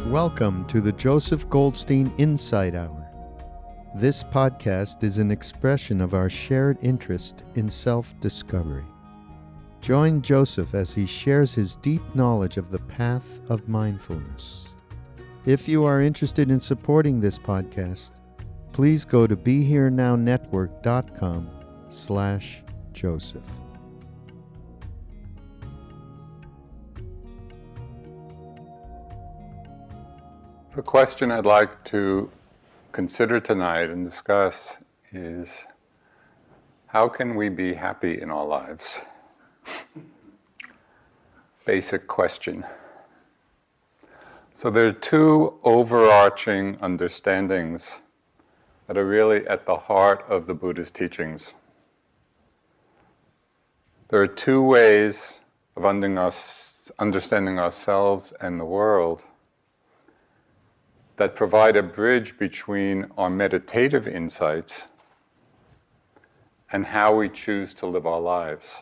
Welcome to the Joseph Goldstein Insight Hour. This podcast is an expression of our shared interest in self-discovery. Join Joseph as he shares his deep knowledge of the path of mindfulness. If you are interested in supporting this podcast, please go to BeHereNowNetwork.com/Joseph. The question I'd like to consider tonight and discuss is, how can we be happy in our lives? Basic question. So there are two overarching understandings that are really at the heart of the Buddha's teachings. There are two ways of understanding ourselves and the world that provide a bridge between our meditative insights and how we choose to live our lives.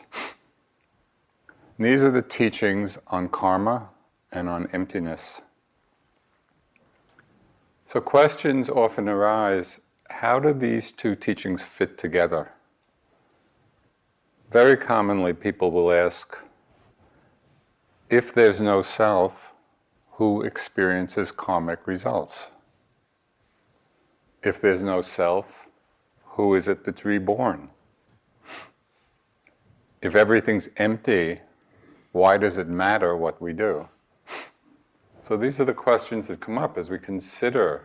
And these are the teachings on karma and on emptiness. So questions often arise, how do these two teachings fit together? Very commonly people will ask, if there's no self, who experiences karmic results? If there's no self, who is it that's reborn? If everything's empty, why does it matter what we do? So these are the questions that come up as we consider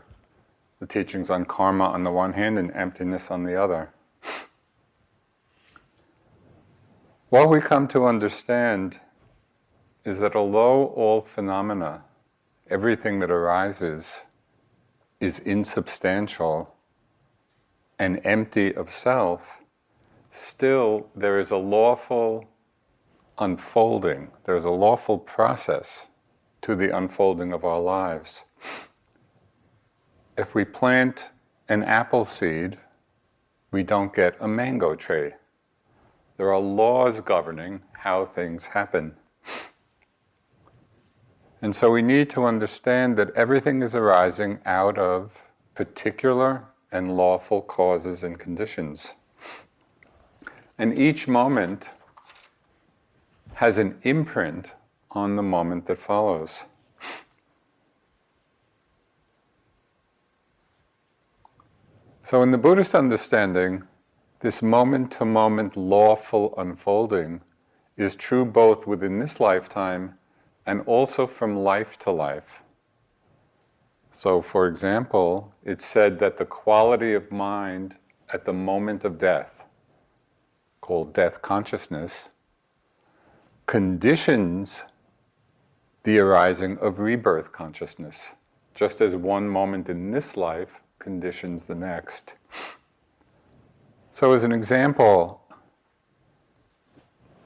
the teachings on karma on the one hand and emptiness on the other. What we come to understand is that although all phenomena, everything that arises, is insubstantial and empty of self, still there is a lawful unfolding, there's a lawful process to the unfolding of our lives. If we plant an apple seed, we don't get a mango tree. There are laws governing how things happen. And so we need to understand that everything is arising out of particular and lawful causes and conditions. And each moment has an imprint on the moment that follows. So in the Buddhist understanding, this moment-to-moment lawful unfolding is true both within this lifetime and also from life to life. So, for example, it's said that the quality of mind at the moment of death, called death consciousness, conditions the arising of rebirth consciousness, just as one moment in this life conditions the next. So as an example,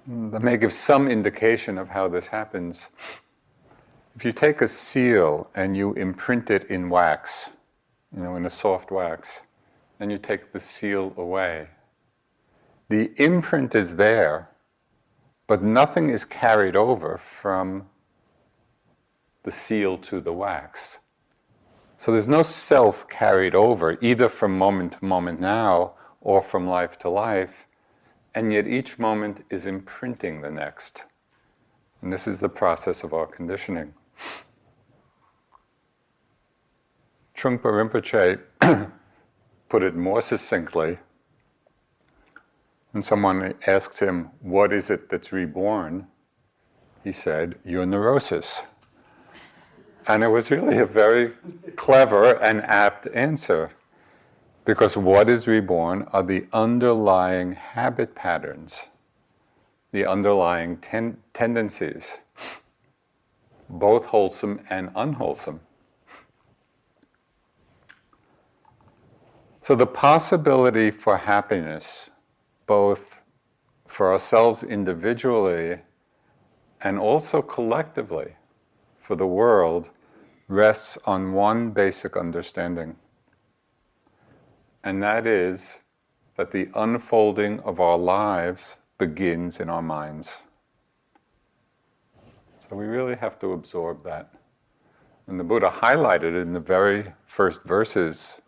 that may give some indication of how this happens. If you take a seal and you imprint it in wax, in a soft wax, and you take the seal away, the imprint is there, but nothing is carried over from the seal to the wax. So there's no self carried over, either from moment to moment now or from life to life. And yet each moment is imprinting the next. And this is the process of our conditioning. Trungpa Rinpoche put it more succinctly. When someone asked him, what is it that's reborn? He said, your neurosis. And it was really a very clever and apt answer. Because what is reborn are the underlying habit patterns, the underlying tendencies, both wholesome and unwholesome. So the possibility for happiness, both for ourselves individually and also collectively for the world, rests on one basic understanding. And that is that the unfolding of our lives begins in our minds. So we really have to absorb that. And the Buddha highlighted it in the very first verses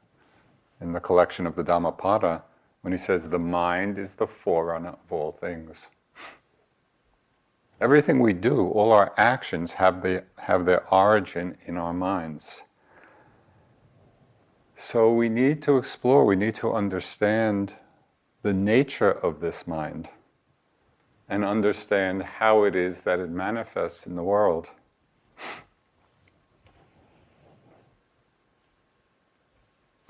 in the collection of the Dhammapada when he says, the mind is the forerunner of all things. Everything we do, all our actions have their origin in our minds. So we need to explore, we need to understand the nature of this mind and understand how it is that it manifests in the world.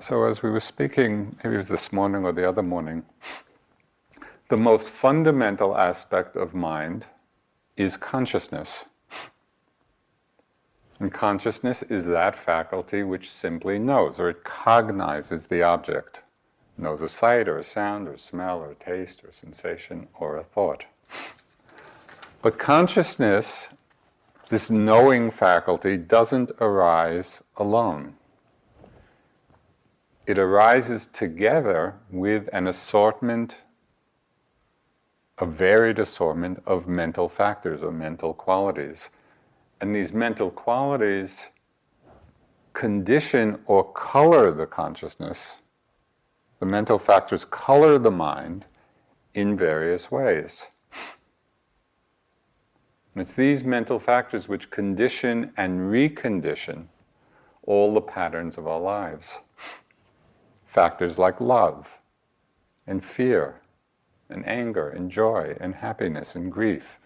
So as we were speaking, maybe it was this morning or the other morning, the most fundamental aspect of mind is consciousness. And consciousness is that faculty which simply knows, or it cognizes the object. Knows a sight, or a sound, or a smell, or a taste, or a sensation, or a thought. But consciousness, this knowing faculty, doesn't arise alone. It arises together with an assortment, a varied assortment of mental factors or mental qualities. And these mental qualities condition or color the consciousness. The mental factors color the mind in various ways. And it's these mental factors which condition and recondition all the patterns of our lives. Factors like love and fear and anger and joy and happiness and grief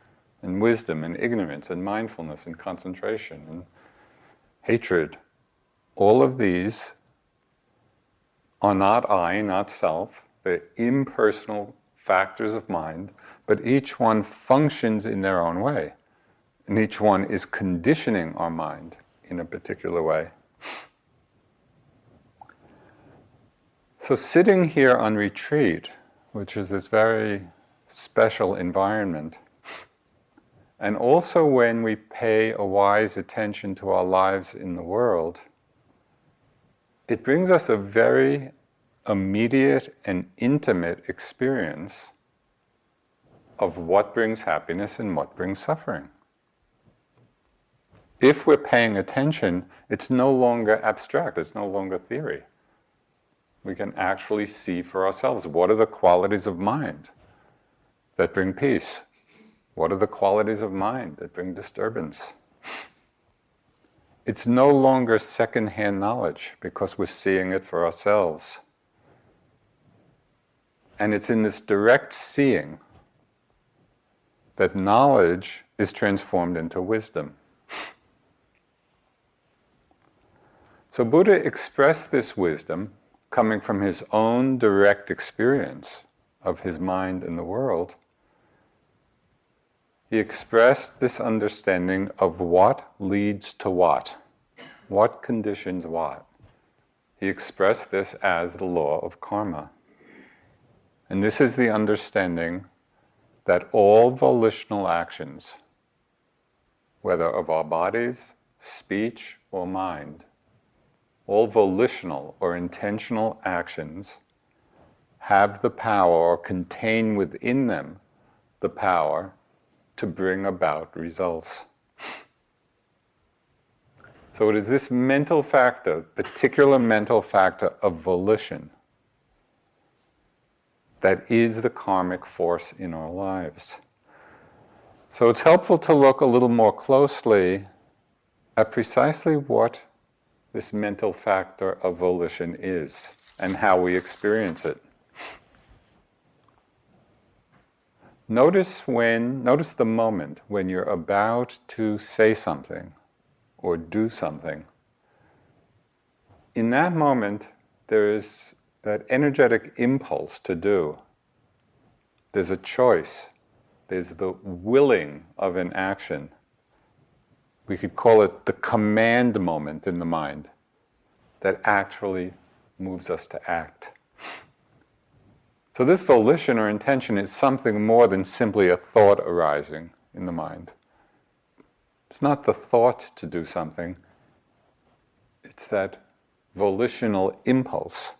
and wisdom and ignorance and mindfulness and concentration and hatred. All of these are not I, not self. They're impersonal factors of mind, but each one functions in their own way. And each one is conditioning our mind in a particular way. So sitting here on retreat, which is this very special environment, and also when we pay a wise attention to our lives in the world, it brings us a very immediate and intimate experience of what brings happiness and what brings suffering. If we're paying attention, it's no longer abstract, it's no longer theory. We can actually see for ourselves what are the qualities of mind that bring peace. What are the qualities of mind that bring disturbance? It's no longer second-hand knowledge because we're seeing it for ourselves. And it's in this direct seeing that knowledge is transformed into wisdom. So Buddha expressed this wisdom coming from his own direct experience of his mind and the world. He expressed this understanding of what leads to what conditions what. He expressed this as the law of karma. And this is the understanding that all volitional actions, whether of our bodies, speech, or mind, all volitional or intentional actions have the power or contain within them the power to bring about results. So it is this mental factor, particular mental factor of volition, that is the karmic force in our lives. So it's helpful to look a little more closely at precisely what this mental factor of volition is and how we experience it. Notice the moment when you're about to say something or do something. In that moment, there is that energetic impulse to do. There's a choice. There's the willing of an action. We could call it the command moment in the mind that actually moves us to act. So this volition or intention is something more than simply a thought arising in the mind. It's not the thought to do something. It's that volitional impulse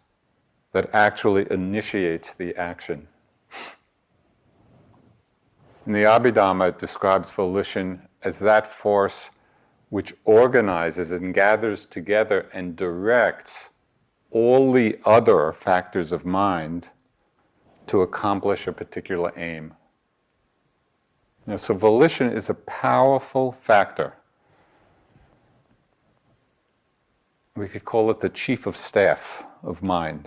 that actually initiates the action. In the Abhidhamma, it describes volition as that force which organizes and gathers together and directs all the other factors of mind to accomplish a particular aim. So volition is a powerful factor. We could call it the chief of staff of mind,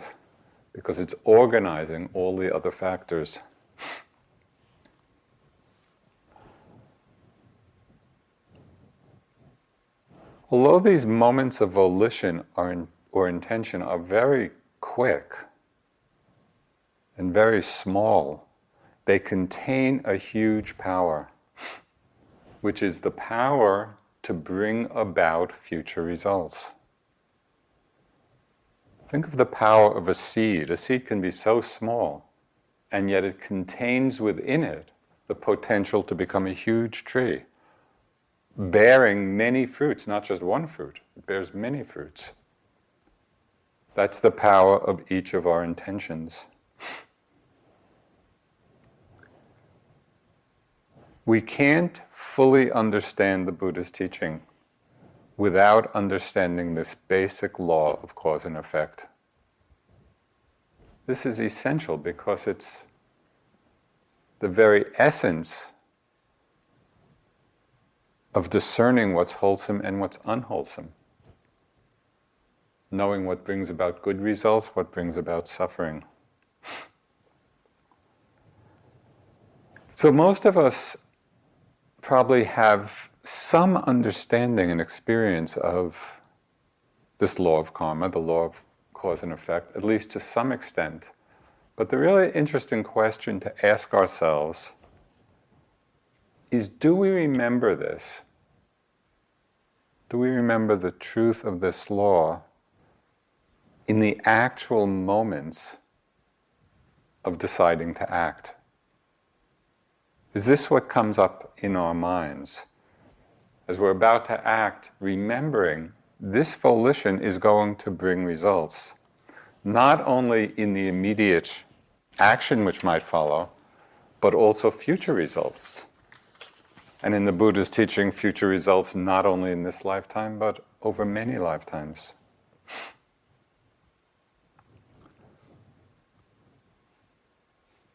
because it's organizing all the other factors. Although these moments of volition or intention are very quick and very small, they contain a huge power, which is the power to bring about future results. Think of the power of a seed. A seed can be so small, and yet it contains within it the potential to become a huge tree, bearing many fruits, not just one fruit. It bears many fruits. That's the power of each of our intentions. We can't fully understand the Buddha's teaching without understanding this basic law of cause and effect. This is essential because it's the very essence of discerning what's wholesome and what's unwholesome. Knowing what brings about good results, what brings about suffering. So most of us probably have some understanding and experience of this law of karma, the law of cause and effect, at least to some extent. But the really interesting question to ask ourselves is, do we remember this? Do we remember the truth of this law in the actual moments of deciding to act? Is this what comes up in our minds? As we're about to act, remembering this volition is going to bring results, not only in the immediate action which might follow, but also future results. And in the Buddha's teaching, future results not only in this lifetime, but over many lifetimes.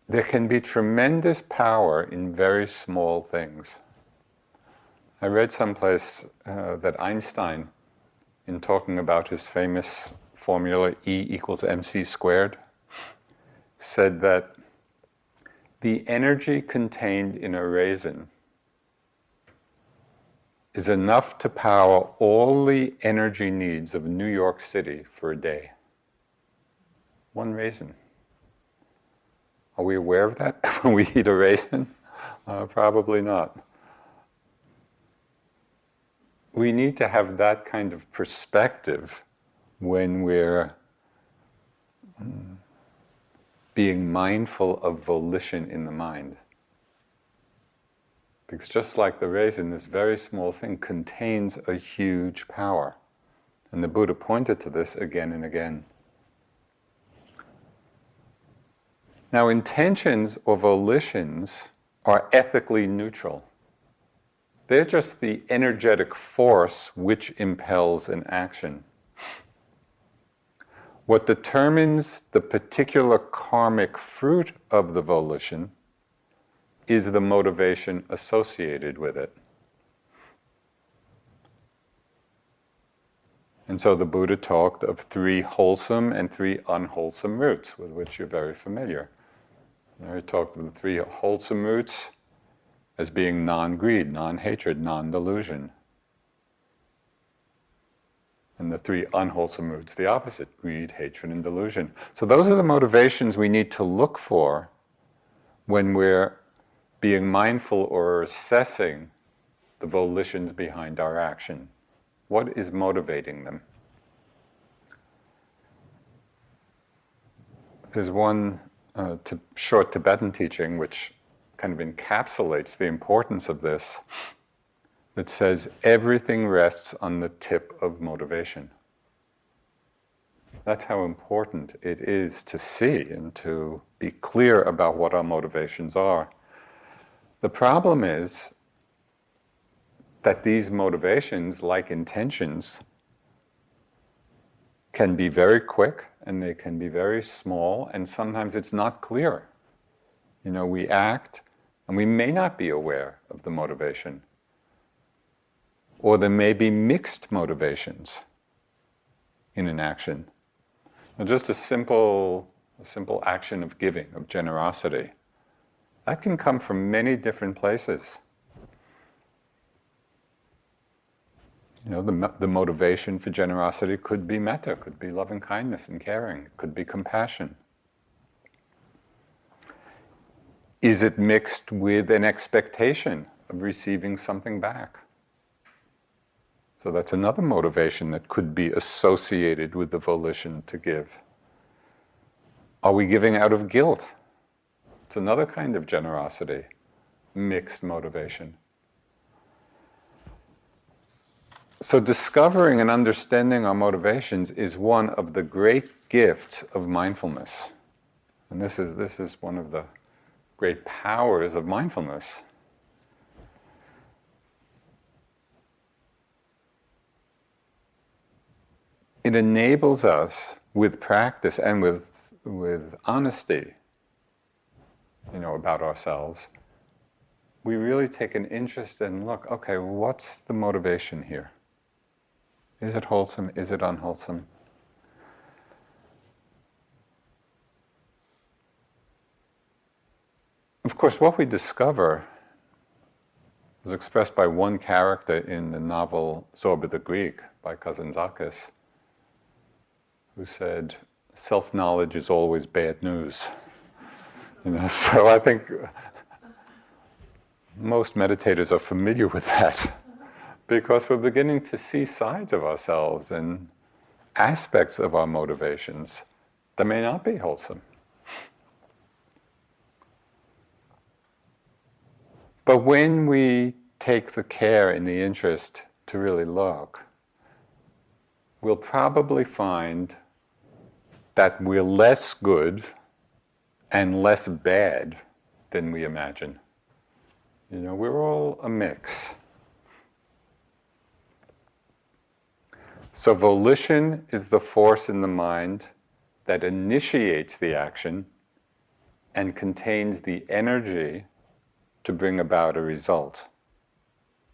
There can be tremendous power in very small things. I read someplace that Einstein, in talking about his famous formula E equals mc squared, said that the energy contained in a raisin is enough to power all the energy needs of New York City for a day. One raisin. Are we aware of that when we eat a raisin? Probably not. We need to have that kind of perspective when we're being mindful of volition in the mind. Because just like the raisin, this very small thing contains a huge power. And the Buddha pointed to this again and again. Now, intentions or volitions are ethically neutral. They're just the energetic force which impels an action. What determines the particular karmic fruit of the volition is the motivation associated with it. And so the Buddha talked of 3 wholesome and 3 unwholesome roots, with which you're very familiar. He talked of the 3 wholesome roots as being non-greed, non-hatred, non-delusion. And the 3 unwholesome roots, the opposite, greed, hatred, and delusion. So those are the motivations we need to look for when we're being mindful or assessing the volitions behind our action. What is motivating them? There's one short Tibetan teaching which kind of encapsulates the importance of this, that says everything rests on the tip of motivation. That's how important it is to see and to be clear about what our motivations are. The problem is that these motivations, like intentions, can be very quick and they can be very small, and sometimes it's not clear. We act and we may not be aware of the motivation. Or there may be mixed motivations in an action. Now, just a simple action of giving, of generosity, that can come from many different places. The motivation for generosity could be metta, could be loving kindness and caring, could be compassion. Is it mixed with an expectation of receiving something back? So that's another motivation that could be associated with the volition to give. Are we giving out of guilt? It's another kind of generosity, mixed motivation. So discovering and understanding our motivations is one of the great gifts of mindfulness. And this is one of the great powers of mindfulness. It enables us, with practice and with honesty, about ourselves, we really take an interest and look, okay, what's the motivation here? Is it wholesome? Is it unwholesome? Of course, what we discover is expressed by one character in the novel Zorba the Greek by Kazantzakis, who said, self-knowledge is always bad news. So I think most meditators are familiar with that, because we're beginning to see sides of ourselves and aspects of our motivations that may not be wholesome. But when we take the care and the interest to really look, we'll probably find that we're less good and less bad than we imagine. We're all a mix. So volition is the force in the mind that initiates the action and contains the energy to bring about a result.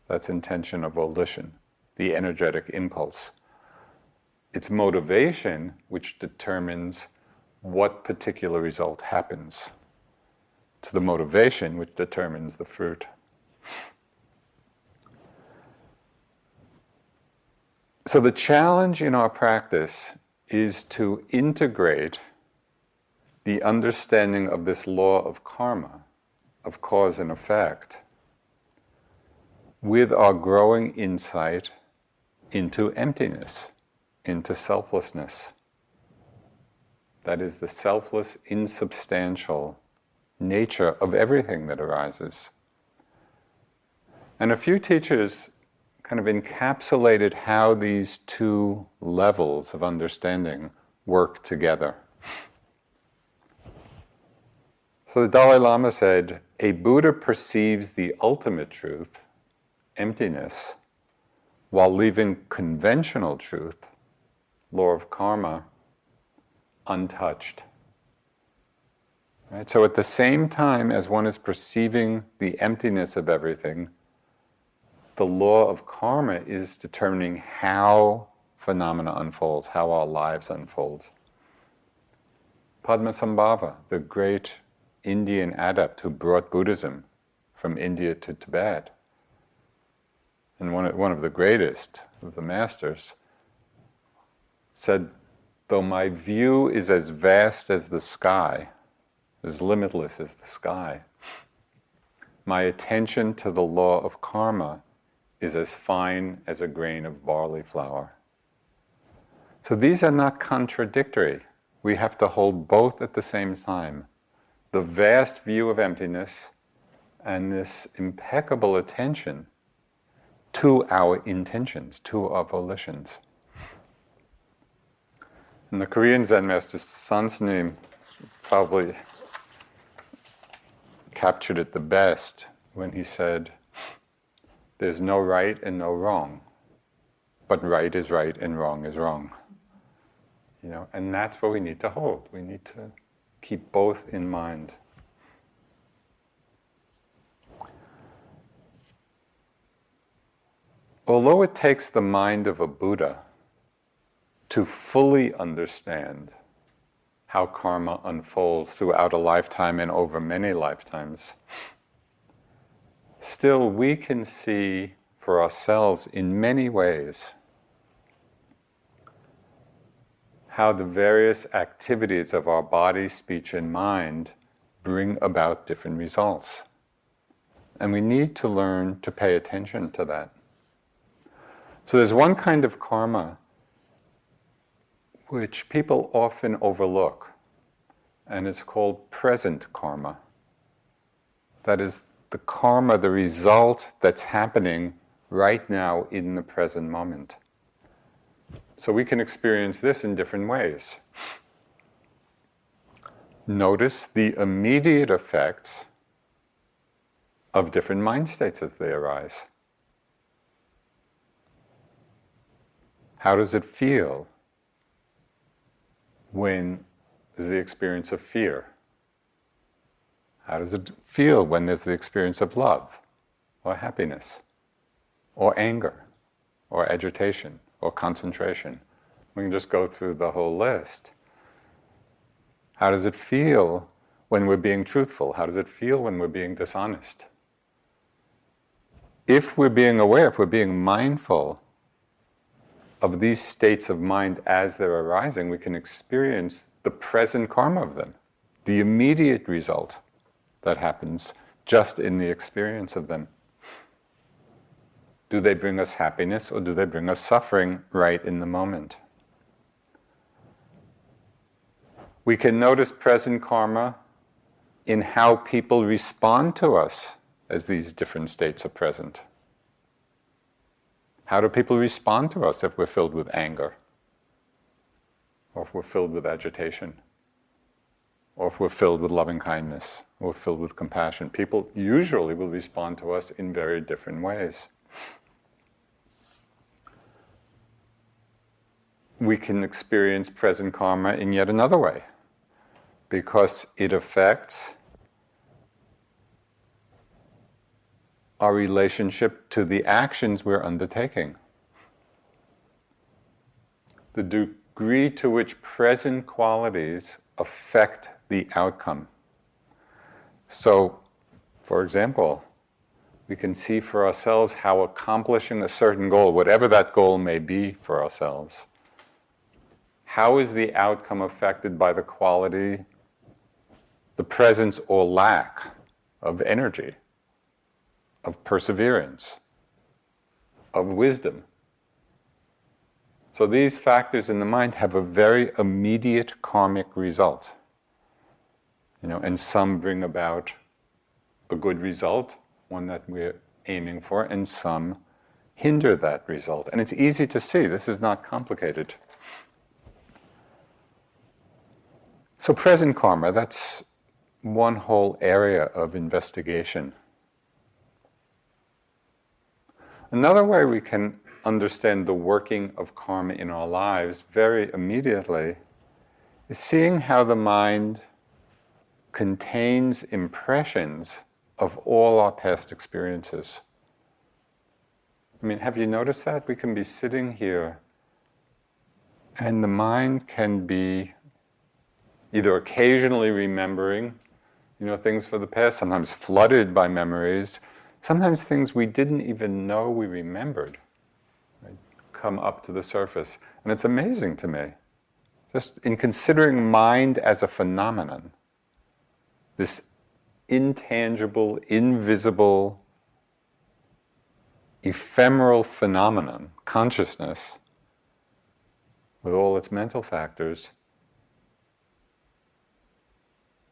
That's intention of volition, the energetic impulse. It's motivation which determines what particular result happens. It's the motivation which determines the fruit. So the challenge in our practice is to integrate the understanding of this law of karma, of cause and effect, with our growing insight into emptiness, into selflessness. That is the selfless, insubstantial nature of everything that arises. And a few teachers kind of encapsulated how these two levels of understanding work together. So the Dalai Lama said, a Buddha perceives the ultimate truth, emptiness, while leaving conventional truth, law of karma, untouched. Right? So at the same time as one is perceiving the emptiness of everything, the law of karma is determining how phenomena unfolds, how our lives unfold. Padmasambhava, the great Indian adept who brought Buddhism from India to Tibet, and one of the greatest of the masters, said, though my view is as vast as the sky, as limitless as the sky, my attention to the law of karma is as fine as a grain of barley flour. So these are not contradictory. We have to hold both at the same time. The vast view of emptiness and this impeccable attention to our intentions, to our volitions. And the Korean Zen master Sansnim probably captured it the best when he said, There's no right and no wrong. But right is right and wrong is wrong. And that's what we need to hold. We need to keep both in mind. Although it takes the mind of a Buddha to fully understand how karma unfolds throughout a lifetime and over many lifetimes, still we can see for ourselves in many ways how the various activities of our body, speech, and mind bring about different results. And we need to learn to pay attention to that. So there's one kind of karma which people often overlook, and it's called present karma. That is the karma, the result that's happening right now in the present moment. So we can experience this in different ways. Notice the immediate effects of different mind states as they arise. How does it feel when there's the experience of fear? How does it feel when there's the experience of love, or happiness, or anger, or agitation, or concentration? We can just go through the whole list. How does it feel when we're being truthful? How does it feel when we're being dishonest? If we're being aware, if we're being mindful of these states of mind as they're arising, we can experience the present karma of them, the immediate result that happens just in the experience of them. Do they bring us happiness or do they bring us suffering right in the moment? We can notice present karma in how people respond to us as these different states are present. How do people respond to us if we're filled with anger? Or if we're filled with agitation? Or if we're filled with loving kindness? Or filled with compassion? People usually will respond to us in very different ways. We can experience present karma in yet another way, because it affects our relationship to the actions we're undertaking. The degree to which present qualities affect the outcome. So, for example, we can see for ourselves how accomplishing a certain goal, whatever that goal may be for ourselves, how is the outcome affected by the quality, the presence or lack of energy, of perseverance, of wisdom? So these factors in the mind have a very immediate karmic result. And some bring about a good result, one that we're aiming for, and some hinder that result. And it's easy to see, this is not complicated. So present karma, that's one whole area of investigation. Another way we can understand the working of karma in our lives very immediately is seeing how the mind contains impressions of all our past experiences. Have you noticed that? We can be sitting here and the mind can be either occasionally remembering, things for the past, sometimes flooded by memories, sometimes things we didn't even know we remembered, right, come up to the surface. And it's amazing to me, just in considering mind as a phenomenon, this intangible, invisible, ephemeral phenomenon, consciousness, with all its mental factors,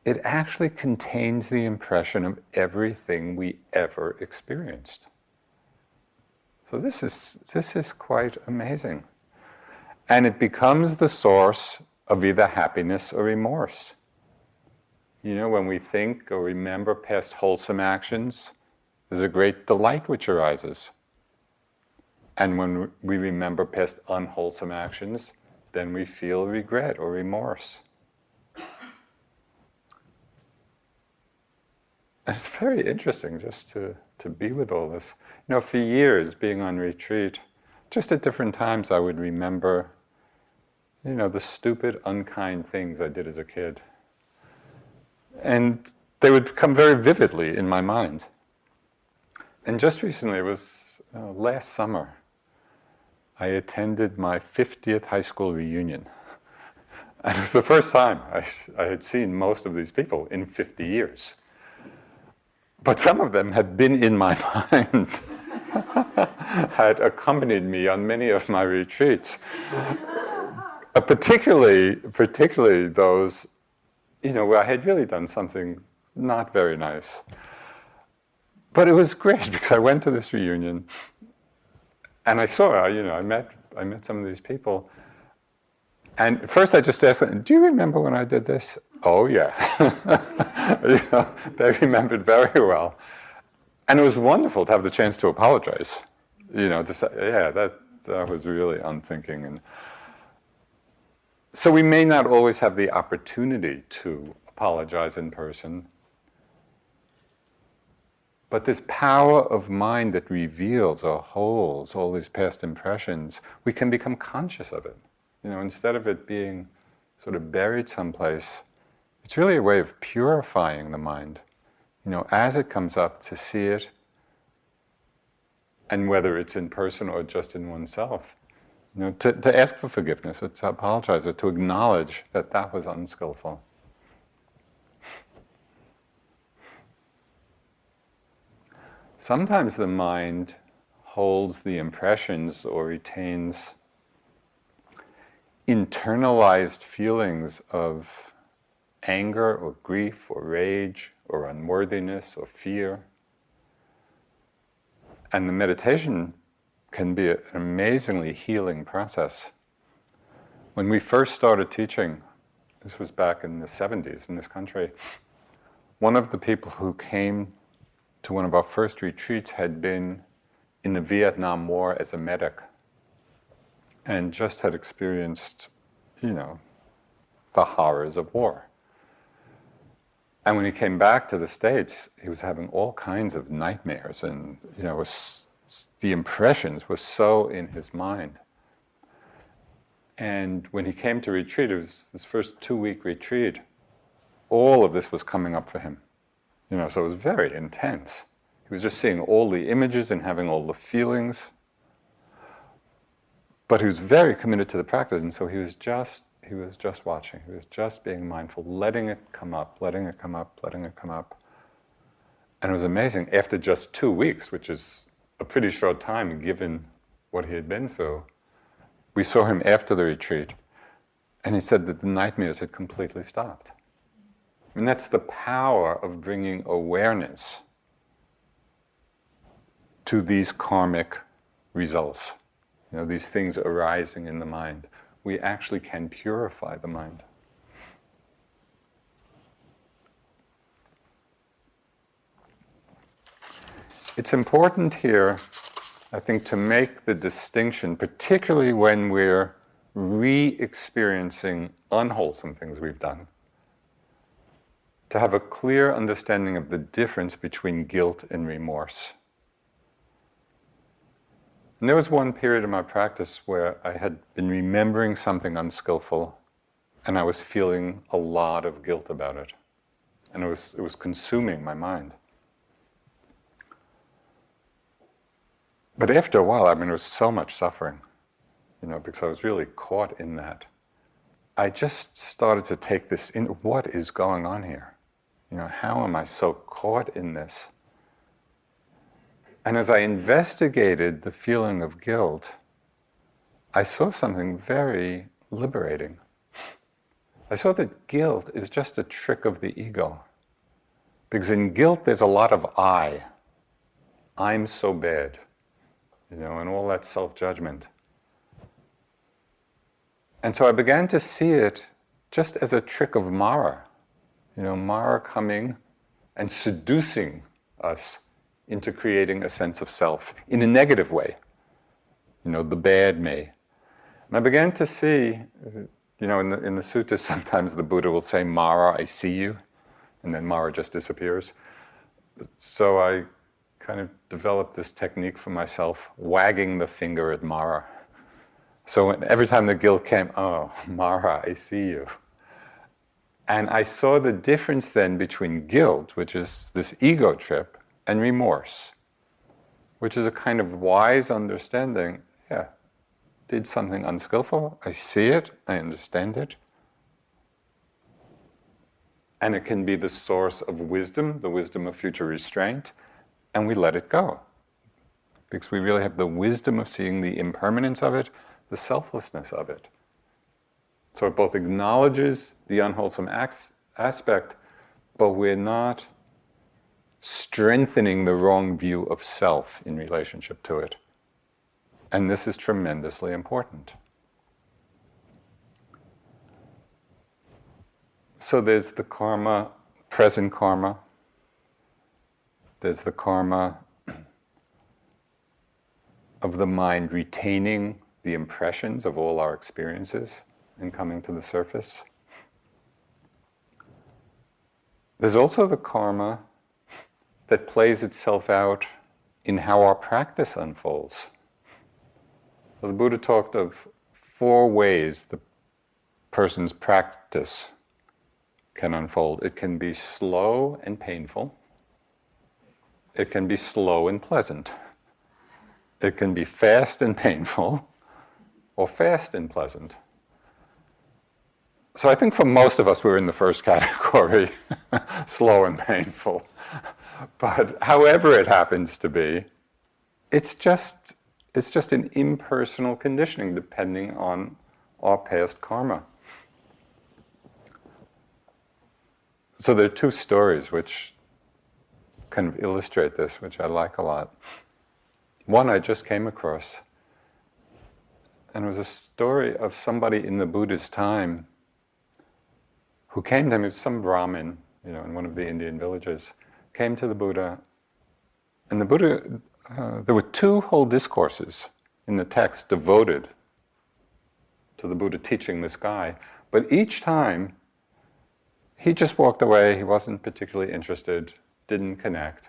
it actually contains the impression of everything we ever experienced. So this is quite amazing. And it becomes the source of either happiness or remorse. When we think or remember past wholesome actions, there's a great delight which arises. And when we remember past unwholesome actions, then we feel regret or remorse. And it's very interesting just to be with all this. You know, for years, being on retreat, just at different times I would remember, you know, the stupid, unkind things I did as a kid. And they would come very vividly in my mind. And just recently, it was last summer, I attended my 50th high school reunion. And it was the first time I had seen most of these people in 50 years. But some of them had been in my mind, had accompanied me on many of my retreats. Particularly those, you know, where I had really done something not very nice. But it was great because I went to this reunion and I saw, you know, I met some of these people. And first I just asked them, do you remember when I did this? Oh yeah. You know, they remembered very well. And it was wonderful to have the chance to apologize. You know, to say, yeah, that was really unthinking. And so we may not always have the opportunity to apologize in person. But this power of mind that reveals or holds all these past impressions, we can become conscious of it. You know, instead of it being sort of buried someplace, it's really a way of purifying the mind. You know, as it comes up, to see it, and whether it's in person or just in oneself, you know, to ask for forgiveness, or to apologize, or to acknowledge that that was unskillful. Sometimes the mind holds the impressions or retains internalized feelings of anger or grief or rage or unworthiness or fear. And the meditation can be an amazingly healing process. When we first started teaching, this was back in the 70s in this country, one of the people who came to one of our first retreats had been in the Vietnam War as a medic and just had experienced, you know, the horrors of war. And when he came back to the States, he was having all kinds of nightmares, and, you know, the impressions were so in his mind. And when he came to retreat, it was this first 2-week retreat, all of this was coming up for him. You know, so it was very intense. He was just seeing all the images and having all the feelings. But he was very committed to the practice, and so he was just watching. He was just being mindful, letting it come up, letting it come up, letting it come up. And it was amazing. After just 2 weeks, which is a pretty short time given what he had been through, we saw him after the retreat, and he said that the nightmares had completely stopped. And that's the power of bringing awareness to these karmic results. You know, these things arising in the mind. We actually can purify the mind. It's important here, I think, to make the distinction, particularly when we're re-experiencing unwholesome things we've done, to have a clear understanding of the difference between guilt and remorse. And there was one period in my practice where I had been remembering something unskillful, and I was feeling a lot of guilt about it. And it was consuming my mind. But after a while, I mean, it was so much suffering, you know, because I was really caught in that. I just started to take this in. What is going on here? You know, how am I so caught in this? And as I investigated the feeling of guilt, I saw something very liberating. I saw that guilt is just a trick of the ego. Because in guilt, there's a lot of I. I'm so bad. You know, and all that self-judgment. And so I began to see it just as a trick of Mara. You know, Mara coming and seducing us into creating a sense of self in a negative way. The bad me. And I began to see, in the suttas, sometimes the Buddha will say, Mara, I see you, and then Mara just disappears. So I kind of developed this technique for myself, wagging the finger at Mara. So every time the guilt came, oh, Mara, I see you. And I saw the difference then between guilt, which is this ego trip, and remorse, which is a kind of wise understanding. Yeah, did something unskillful, I see it, I understand it. And it can be the source of wisdom, the wisdom of future restraint, and we let it go. Because we really have the wisdom of seeing the impermanence of it, the selflessness of it. So it both acknowledges the unwholesome aspect, but we're not strengthening the wrong view of self in relationship to it. And this is tremendously important. So there's the karma, present karma. There's the karma of the mind retaining the impressions of all our experiences and coming to the surface. There's also the karma that plays itself out in how our practice unfolds. So the Buddha talked of 4 ways the person's practice can unfold. It can be slow and painful. It can be slow and pleasant. It can be fast and painful, or fast and pleasant. So I think for most of us, we're in the first category, slow and painful. But however it happens to be, it's just an impersonal conditioning depending on our past karma. So there are 2 stories which kind of illustrate this, which I like a lot. One I just came across, and it was a story of somebody in the Buddha's time who came to him, some Brahmin, in one of the Indian villages, came to the Buddha, and the Buddha, there were 2 whole discourses in the text devoted to the Buddha teaching this guy, but each time he just walked away, he wasn't particularly interested, didn't connect.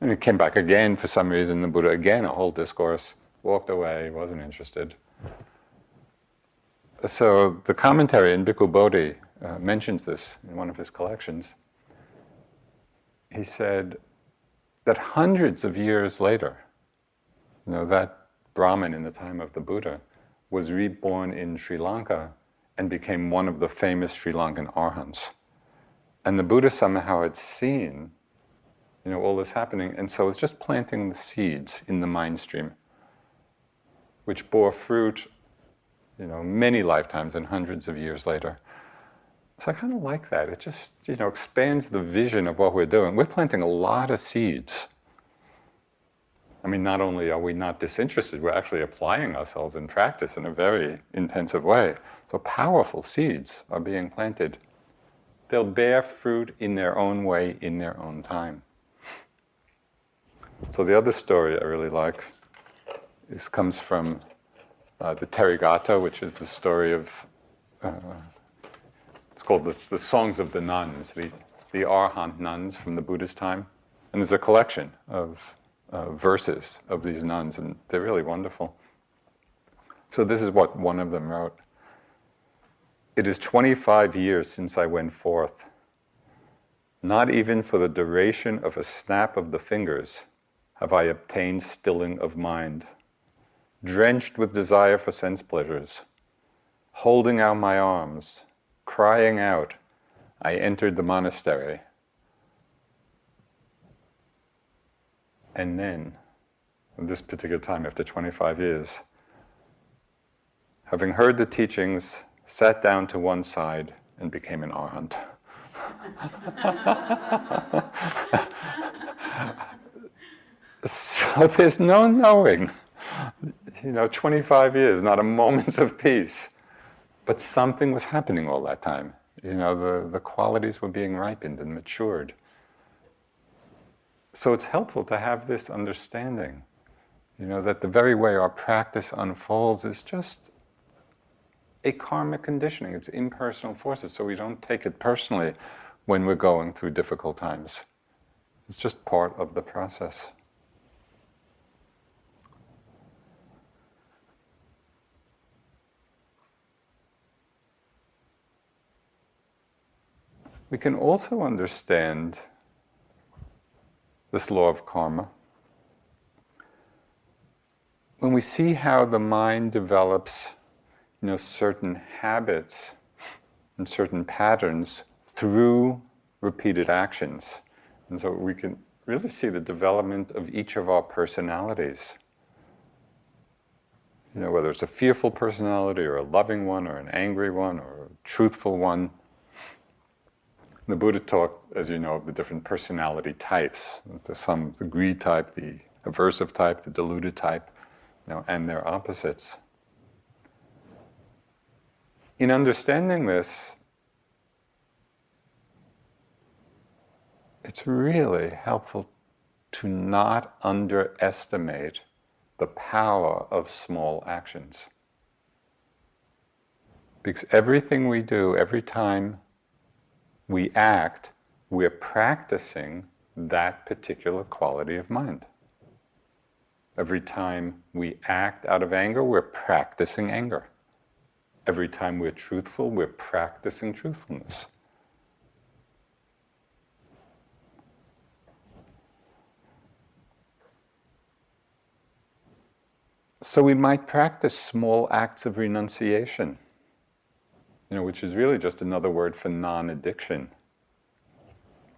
And he came back again for some reason, the Buddha again, a whole discourse, walked away, wasn't interested. So the commentary in Bhikkhu Bodhi mentions this in one of his collections. He said that hundreds of years later, that Brahmin in the time of the Buddha was reborn in Sri Lanka and became one of the famous Sri Lankan arhants. And the Buddha somehow had seen, all this happening, and so it's just planting the seeds in the mind stream, which bore fruit, many lifetimes and hundreds of years later. So I kind of like that. It just, expands the vision of what we're doing. We're planting a lot of seeds. I mean, not only are we not disinterested, we're actually applying ourselves in practice in a very intensive way. So powerful seeds are being planted. They'll bear fruit in their own way, in their own time. So the other story I really like comes from the Therigatha, which is the story of, it's called the Songs of the Nuns, the Arhat nuns from the Buddha's time. And there's a collection of verses of these nuns, and they're really wonderful. So this is what one of them wrote. It is 25 years since I went forth. Not even for the duration of a snap of the fingers have I obtained stilling of mind. Drenched with desire for sense pleasures, holding out my arms, crying out, I entered the monastery. And then, at this particular time, after 25 years, having heard the teachings, sat down to one side and became an arhat. So there's no knowing. 25 years, not a moment of peace. But something was happening all that time. The qualities were being ripened and matured. So it's helpful to have this understanding, that the very way our practice unfolds is just a karmic conditioning. It's impersonal forces, so we don't take it personally when we're going through difficult times. It's just part of the process. We can also understand this law of karma when we see how the mind develops, certain habits and certain patterns through repeated actions. And so we can really see the development of each of our personalities. Whether it's a fearful personality or a loving one or an angry one or a truthful one. The Buddha talked, as you know, of the different personality types. The greed type, the aversive type, the deluded type, and their opposites. In understanding this, it's really helpful to not underestimate the power of small actions. Because everything we do, every time we act, we're practicing that particular quality of mind. Every time we act out of anger, we're practicing anger. Every time we're truthful, we're practicing truthfulness. So we might practice small acts of renunciation, which is really just another word for non-addiction.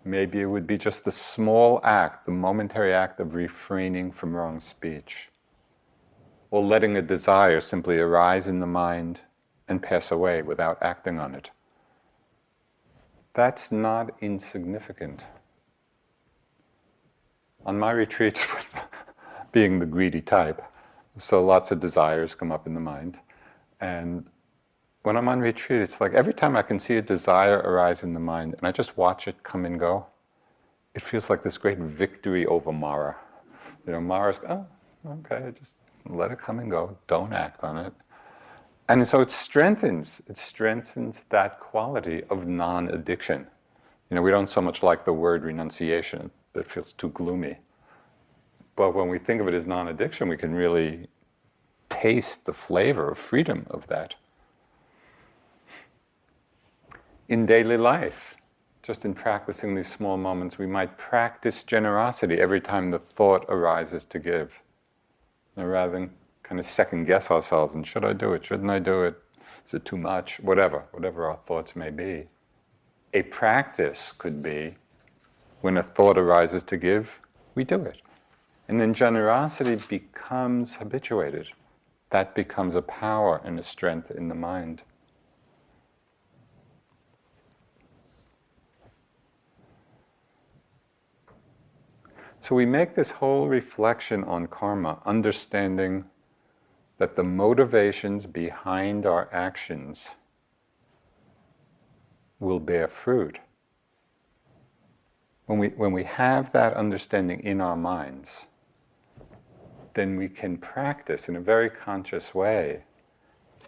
Maybe it would be just the small act, the momentary act of refraining from wrong speech, or letting a desire simply arise in the mind and pass away without acting on it. That's not insignificant. On my retreats, being the greedy type, so lots of desires come up in the mind, and when I'm on retreat, it's like every time I can see a desire arise in the mind and I just watch it come and go, it feels like this great victory over Mara. Mara's, okay, just let it come and go, don't act on it. And so it strengthens that quality of non-addiction. We don't so much like the word renunciation, that feels too gloomy. But when we think of it as non-addiction, we can really taste the flavor of freedom of that. In daily life, just in practicing these small moments, we might practice generosity every time the thought arises to give. Rather than kind of second guess ourselves, and should I do it, shouldn't I do it, is it too much, whatever our thoughts may be. A practice could be, when a thought arises to give, we do it. And then generosity becomes habituated. That becomes a power and a strength in the mind. So we make this whole reflection on karma, understanding that the motivations behind our actions will bear fruit. When we have that understanding in our minds, then we can practice in a very conscious way,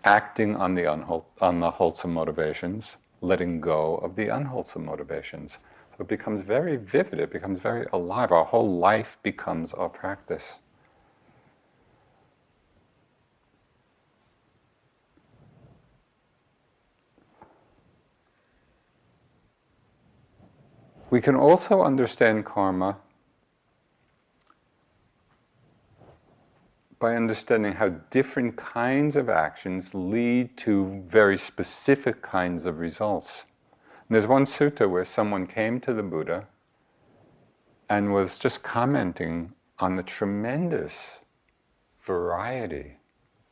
acting on the wholesome motivations, letting go of the unwholesome motivations. So it becomes very vivid, it becomes very alive. Our whole life becomes our practice. We can also understand karma by understanding how different kinds of actions lead to very specific kinds of results. And there's one sutta where someone came to the Buddha and was just commenting on the tremendous variety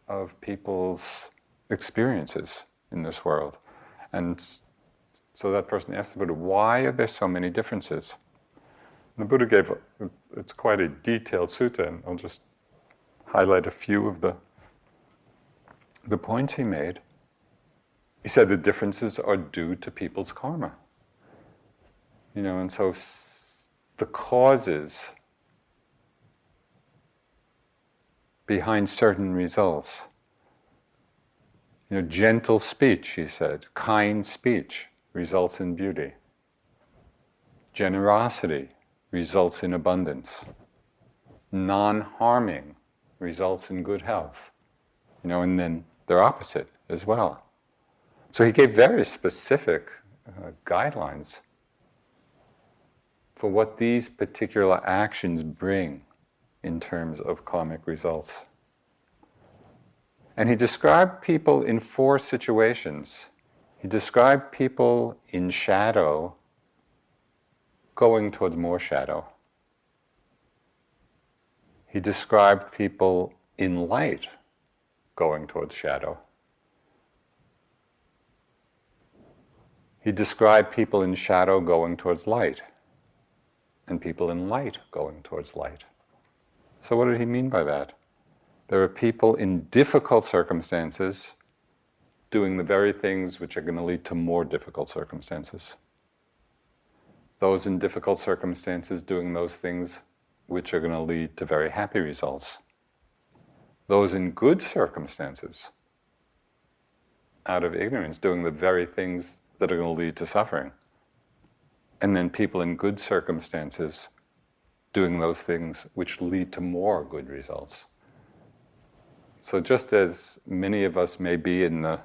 of people's experiences in this world. And so that person asked the Buddha, why are there so many differences? And the Buddha gave, it's quite a detailed sutta, and I'll just highlight a few of the points he made. He said the differences are due to people's karma. And so the causes behind certain results. Gentle speech, he said, kind speech results in beauty. Generosity results in abundance. Non-harming results in good health. And then they're opposite as well. So he gave very specific guidelines for what these particular actions bring in terms of karmic results. And he described people in 4 situations. He described people in shadow going towards more shadow. He described people in light going towards shadow. He described people in shadow going towards light, and people in light going towards light. So what did he mean by that? There are people in difficult circumstances doing the very things which are going to lead to more difficult circumstances. Those in difficult circumstances doing those things which are going to lead to very happy results. Those in good circumstances, out of ignorance, doing the very things that are going to lead to suffering. And then people in good circumstances doing those things which lead to more good results. So just as many of us may be in the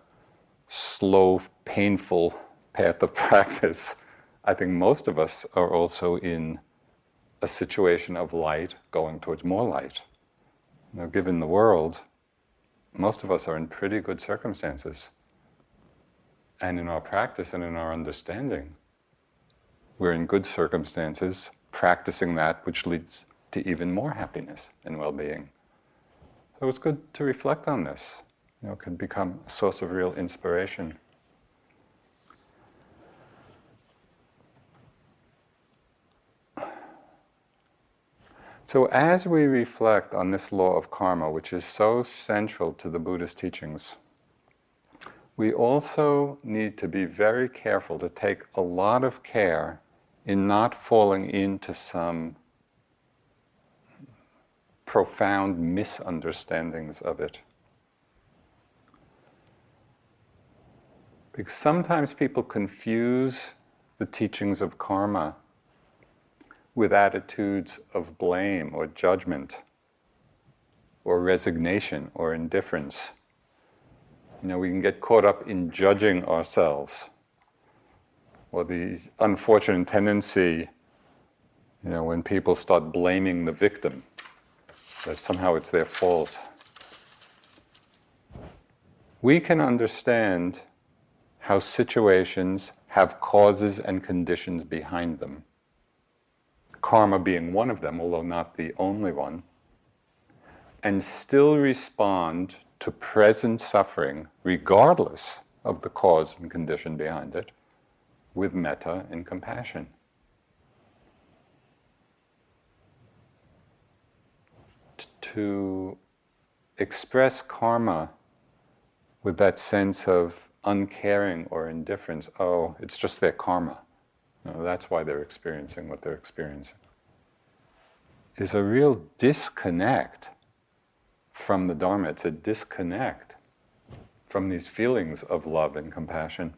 slow, painful path of practice, I think most of us are also in a situation of light going towards more light. Given the world, most of us are in pretty good circumstances. And in our practice and in our understanding, we're in good circumstances, practicing that which leads to even more happiness and well-being. So it's good to reflect on this. It can become a source of real inspiration. So as we reflect on this law of karma, which is so central to the Buddhist teachings, we also need to be very careful to take a lot of care in not falling into some profound misunderstandings of it. Because sometimes people confuse the teachings of karma with attitudes of blame or judgment or resignation or indifference. We can get caught up in judging ourselves, or the unfortunate tendency, when people start blaming the victim, that somehow it's their fault. We can understand how situations have causes and conditions behind them, karma being one of them, although not the only one, and still respond to present suffering, regardless of the cause and condition behind it, with metta and compassion. To express karma with that sense of uncaring or indifference, oh, it's just their karma. That's why they're experiencing what they're experiencing, is a real disconnect from the Dharma. It's a disconnect from these feelings of love and compassion.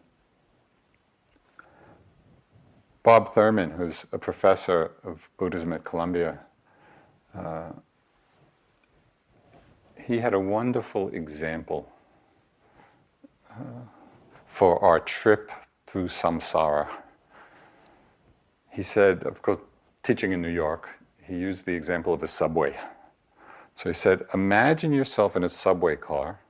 Bob Thurman, who's a professor of Buddhism at Columbia, he had a wonderful example for our trip through samsara. He said, of course, teaching in New York, he used the example of a subway. So he said, imagine yourself in a subway car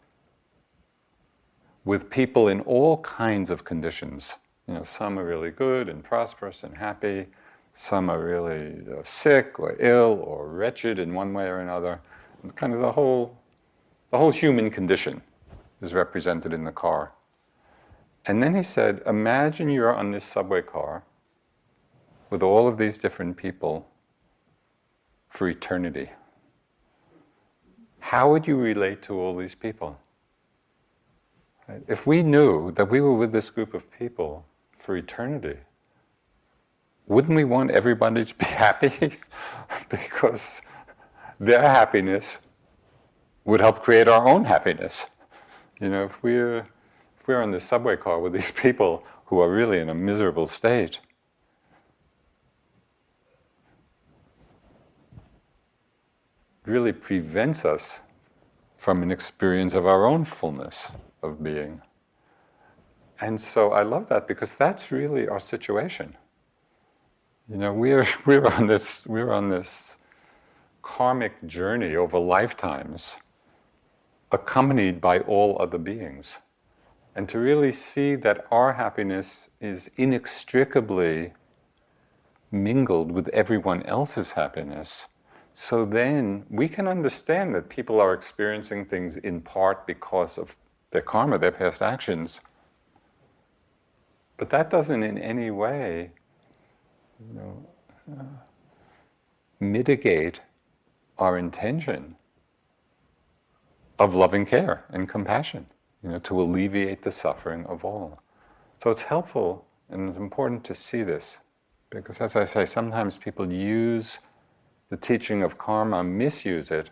with people in all kinds of conditions. Some are really good and prosperous and happy. Some are really sick or ill or wretched in one way or another. And kind of the whole human condition is represented in the car. And then he said, imagine you're on this subway car with all of these different people for eternity. How would you relate to all these people? If we knew that we were with this group of people for eternity, wouldn't we want everybody to be happy? Because their happiness would help create our own happiness. If we're in the subway car with these people who are really in a miserable state, it really prevents us from an experience of our own fullness of being. And so I love that, because that's really our situation. We're on this karmic journey over lifetimes, accompanied by all other beings. And to really see that our happiness is inextricably mingled with everyone else's happiness, so then we can understand that people are experiencing things in part because of their karma, their past actions. But that doesn't in any way mitigate our intention of loving care and compassion, to alleviate the suffering of all. So it's helpful and it's important to see this, because as I say, sometimes people use the teaching of karma, misuse it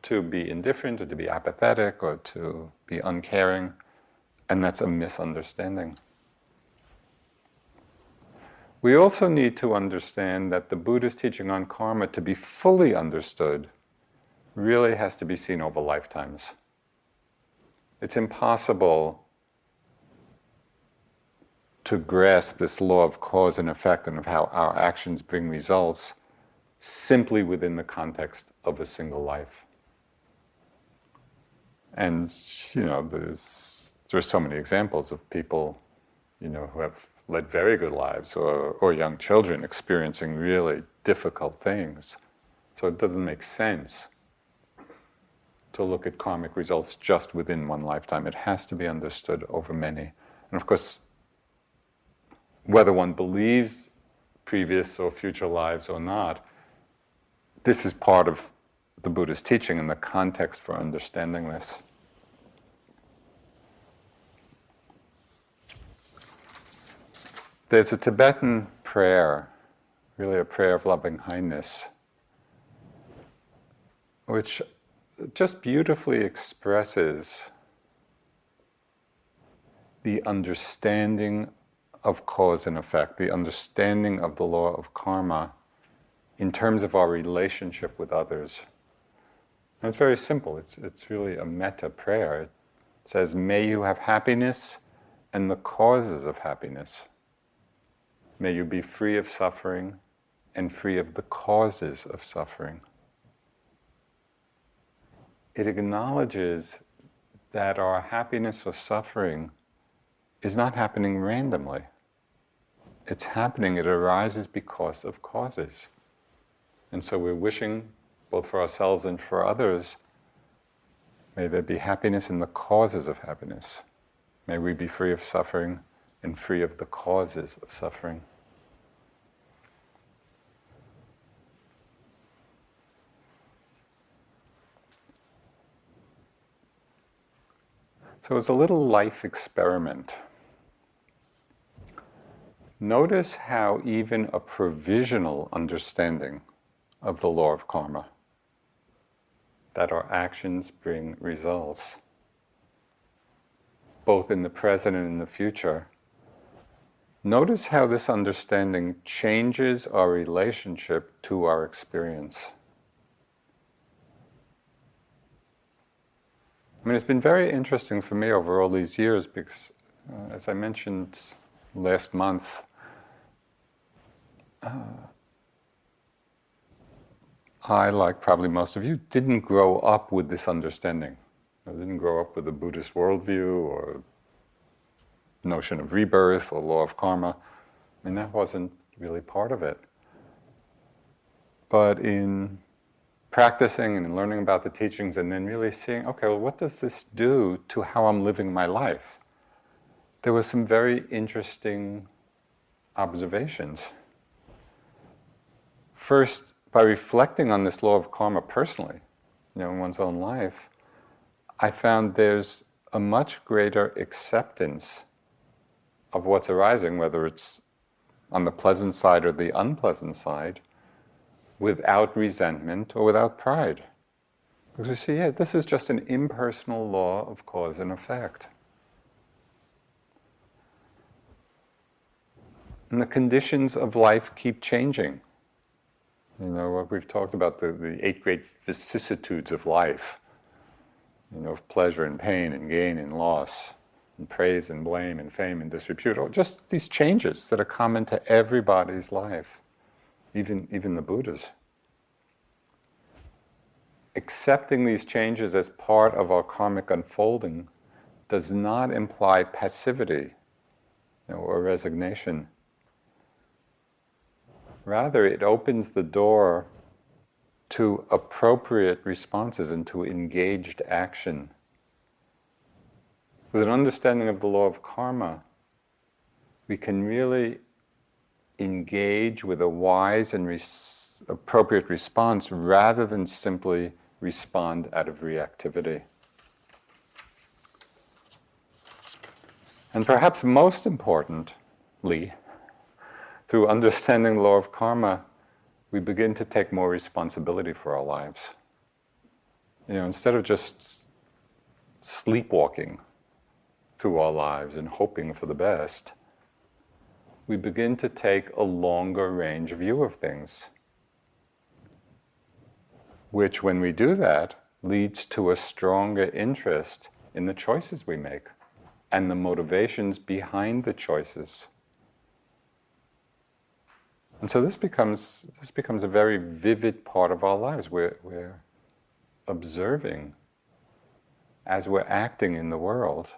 to be indifferent or to be apathetic or to be uncaring, and that's a misunderstanding. We also need to understand that the Buddha's teaching on karma, to be fully understood, really has to be seen over lifetimes. It's impossible to grasp this law of cause and effect and of how our actions bring results simply within the context of a single life. And, there's so many examples of people, who have led very good lives, or young children experiencing really difficult things. So it doesn't make sense to look at karmic results just within one lifetime. It has to be understood over many. And of course, whether one believes previous or future lives or not, this is part of the Buddha's teaching and the context for understanding this. There's a Tibetan prayer, really a prayer of loving kindness, which just beautifully expresses the understanding of cause and effect, the understanding of the law of karma in terms of our relationship with others. And it's very simple. It's really a metta prayer. It says, "May you have happiness and the causes of happiness. May you be free of suffering and free of the causes of suffering." It acknowledges that our happiness or suffering is not happening randomly. It arises because of causes. And so we're wishing, both for ourselves and for others, may there be happiness in the causes of happiness. May we be free of suffering and free of the causes of suffering. So it's a little life experiment. Notice how even a provisional understanding of the law of karma, that our actions bring results, both in the present and in the future, notice how this understanding changes our relationship to our experience. It's been very interesting for me over all these years because, as I mentioned last month, I, like probably most of you, didn't grow up with this understanding. I didn't grow up with a Buddhist worldview or notion of rebirth or law of karma. That wasn't really part of it. But in practicing and learning about the teachings and then really seeing, okay, well, what does this do to how I'm living my life? There were some very interesting observations. First, by reflecting on this law of karma personally, in one's own life, I found there's a much greater acceptance of what's arising, whether it's on the pleasant side or the unpleasant side, without resentment or without pride. Because we see, this is just an impersonal law of cause and effect. And the conditions of life keep changing. What we've talked about, the 8 great vicissitudes of life, of pleasure and pain and gain and loss, and praise and blame and fame and disrepute, just these changes that are common to everybody's life, even the Buddha's. Accepting these changes as part of our karmic unfolding does not imply passivity, or resignation. Rather, it opens the door to appropriate responses and to engaged action. With an understanding of the law of karma, we can really engage with a wise and appropriate response rather than simply respond out of reactivity. And perhaps most importantly, through understanding the law of karma, we begin to take more responsibility for our lives. Instead of just sleepwalking through our lives and hoping for the best, we begin to take a longer range view of things, which, when we do that, leads to a stronger interest in the choices we make and the motivations behind the choices. And so this becomes a very vivid part of our lives. We're observing, as we're acting in the world,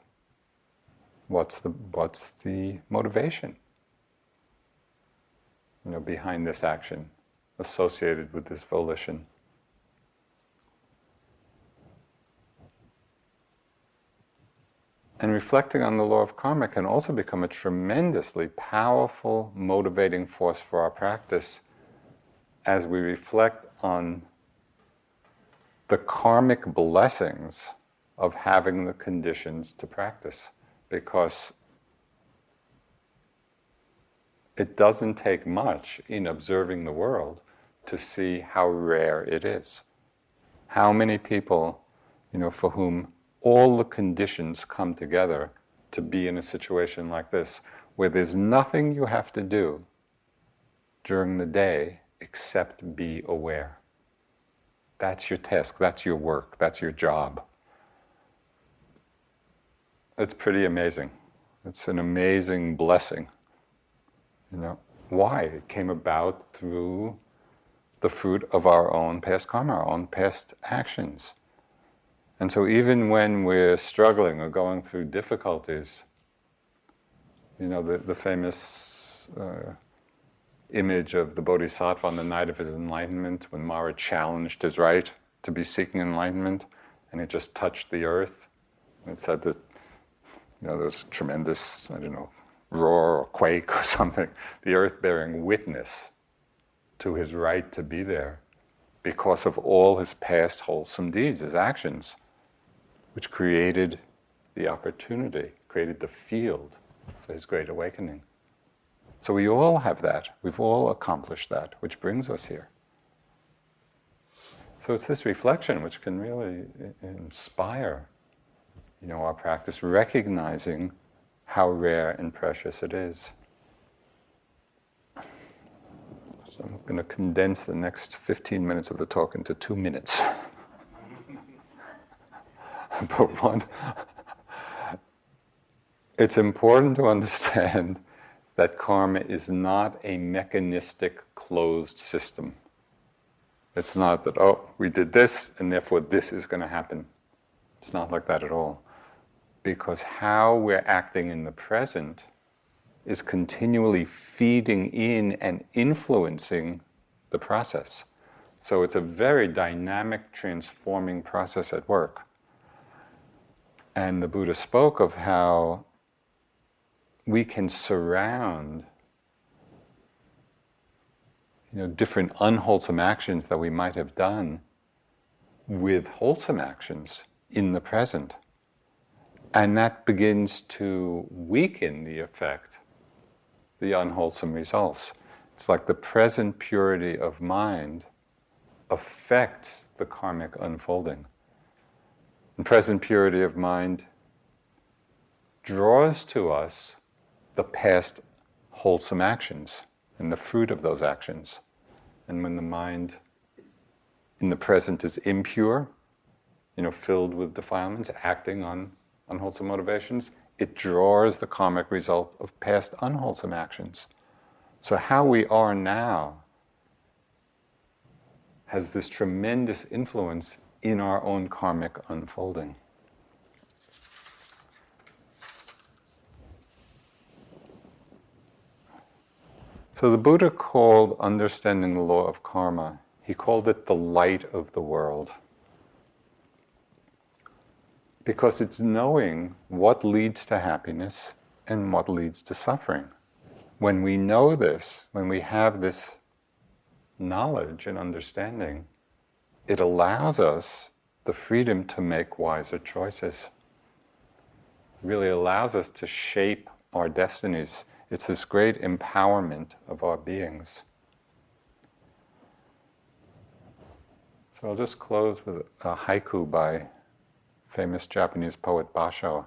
what's the motivation, behind this action, associated with this volition. And reflecting on the law of karma can also become a tremendously powerful, motivating force for our practice as we reflect on the karmic blessings of having the conditions to practice. Because it doesn't take much in observing the world to see how rare it is. How many people, for whom all the conditions come together to be in a situation like this, where there's nothing you have to do during the day except be aware. That's your task, that's your work, that's your job. It's pretty amazing. It's an amazing blessing. Why? It came about through the fruit of our own past karma, our own past actions. And so even when we're struggling or going through difficulties, the famous image of the Bodhisattva on the night of his enlightenment, when Mara challenged his right to be seeking enlightenment, and it just touched the earth. And it said that, there was tremendous, roar or quake or something, the earth bearing witness to his right to be there because of all his past wholesome deeds, his actions, which created the opportunity, created the field for his great awakening. So we all have that. We've all accomplished that, which brings us here. So it's this reflection which can really inspire, our practice, recognizing how rare and precious it is. So I'm going to condense the next 15 minutes of the talk into 2 minutes. But one, it's important to understand that karma is not a mechanistic, closed system. It's not that, we did this, and therefore this is going to happen. It's not like that at all. Because how we're acting in the present is continually feeding in and influencing the process. So it's a very dynamic, transforming process at work. And the Buddha spoke of how we can surround, different unwholesome actions that we might have done with wholesome actions in the present. And that begins to weaken the effect the unwholesome results. It's like the present purity of mind affects the karmic unfolding. And present purity of mind draws to us the past wholesome actions and the fruit of those actions. And when the mind in the present is impure, filled with defilements, acting on unwholesome motivations, it draws the karmic result of past unwholesome actions. So how we are now has this tremendous influence in our own karmic unfolding. So the Buddha called understanding the law of karma, he called it the light of the world. Because it's knowing what leads to happiness and what leads to suffering. When we know this, when we have this knowledge and understanding, it allows us the freedom to make wiser choices. It really allows us to shape our destinies. It's this great empowerment of our beings. So I'll just close with a haiku by famous Japanese poet Basho,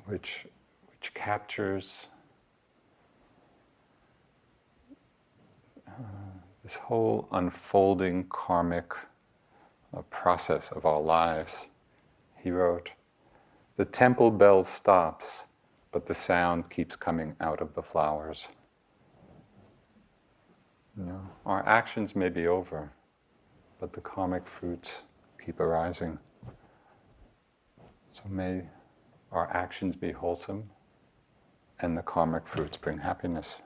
which captures this whole unfolding karmic process of our lives. He wrote, "The temple bell stops, but the sound keeps coming out of the flowers." Our actions may be over, but the karmic fruits keep arising. So may our actions be wholesome and the karmic fruits bring happiness.